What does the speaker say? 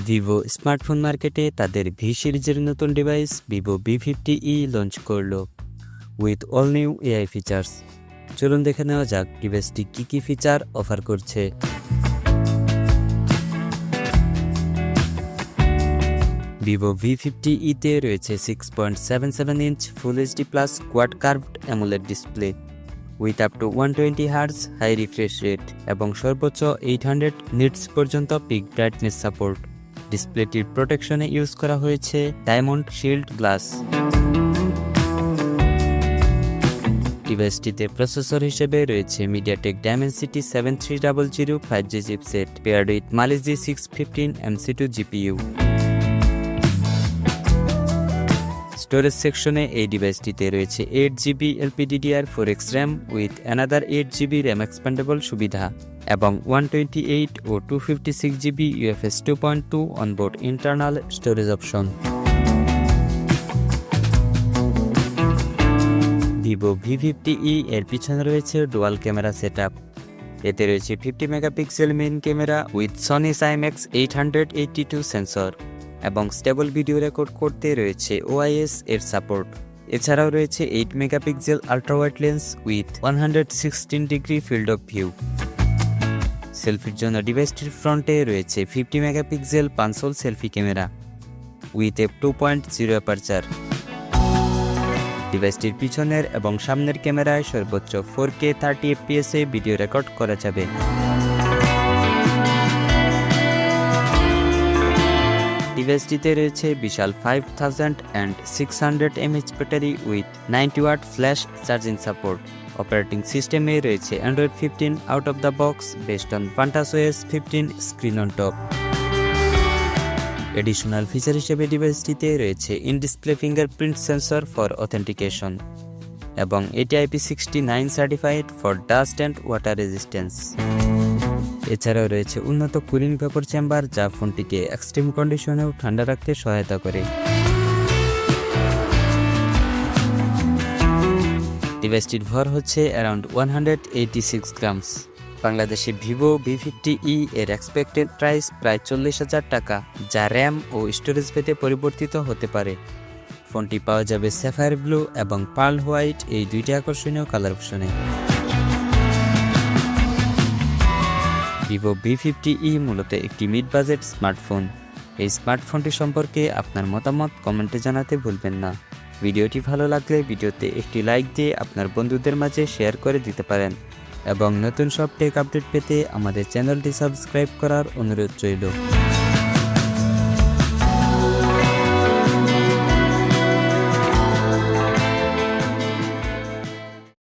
Vivo smartphone মার্কেটে তাদের V সিরিজের নতুন ডিভাইস ভিভো V50e লঞ্চ করলো with all new AI features. চলুন দেখে নেওয়া যাক ডিভাইসটি কী কী ফিচার অফার করছে। ভিভো V50e তে রয়েছে 6.77 inch full HD plus quad curved AMOLED display with up to 120 hertz high refresh rate এবং সর্বোচ্চ 800 নিটস পর্যন্ত পিক ব্রাইটনেস সাপোর্ট। ডিসপ্লেটির প্রোটেকশনে ইউজ করা হয়েছে ডায়মন্ড শিল্ড গ্লাস। ডিভাইসটিতে প্রসেসর হিসেবে রয়েছে MediaTek Dimensity 7300 5G chipset paired with Mali G 615 MC2 GPU। Storage সেকশনে এই ডিভাইসটিতে রয়েছে 8GB LPDDR4X RAM with another 8GB RAM expandable সুবিধা এবং 128 ও 256GB UFS 2.2 onboard internal storage option. Vivo V50e এর পিছনে রয়েছে ডুয়াল ক্যামেরা সেটআপ। এতে রয়েছে 50 megapixel main camera with Sony IMX 882 sensor এবং স্টেবল ভিডিও রেকর্ড করতে রয়েছে OIS এর সাপোর্ট। এছাড়াও রয়েছে 8 megapixel ultra wide lens with 116 degree field of view. সেলফির জন্য ডিভাইসটির ফ্রন্টে রয়েছে 50 megapixel punch hole selfie camera with f2.0 aperture. ডিভাইসটির পিছনের এবং সামনের ক্যামেরায় সর্বোচ্চ 4K 30 fps এ ভিডিও রেকর্ড করা যাবে। ডিভাইসটিতে রয়েছে বিশাল 5600 mAh battery with 90 watt flash charging support. Operating সিস্টেমে রয়েছে Android 15 out of the box based on FantasOS 15 screen on top. Additional feature হিসেবে ডিভাইসটিতে রয়েছে in display fingerprint sensor for authentication এবং এটি IP69 certified for dust and water resistance. এছাড়াও রয়েছে উন্নত কুলিং ভেপর চেম্বার যা ফোনটিকে এক্সট্রিম কন্ডিশনেও ঠান্ডা রাখতে সহায়তা করে। ডিভাইসটির ভর হচ্ছে অ্যারাউন্ড 186 গ্রামস। বাংলাদেশে ভিভো V50e এর এক্সপেক্টেড প্রাইস প্রায় 40,000 টাকা, যা র্যাম ও স্টোরেজ পেতে পরিবর্তিত হতে পারে। ফোনটি পাওয়া যাবে স্যাফায়ার ব্লু এবং পার্ল হোয়াইট এই দুইটি আকর্ষণীয় কালার অপশনে। ভিভো V50e মূলত একটি মিড বাজেট স্মার্টফোন। এই স্মার্টফোনটি সম্পর্কে আপনার মতামত কমেন্টে জানাতে ভুলবেন না। ভিডিওটি ভালো লাগলে ভিডিওতে একটি লাইক দিয়ে আপনার বন্ধুদের মাঝে শেয়ার করে দিতে পারেন এবং নতুন সব টেক আপডেট পেতে আমাদের চ্যানেলটি সাবস্ক্রাইব করার অনুরোধ রইল।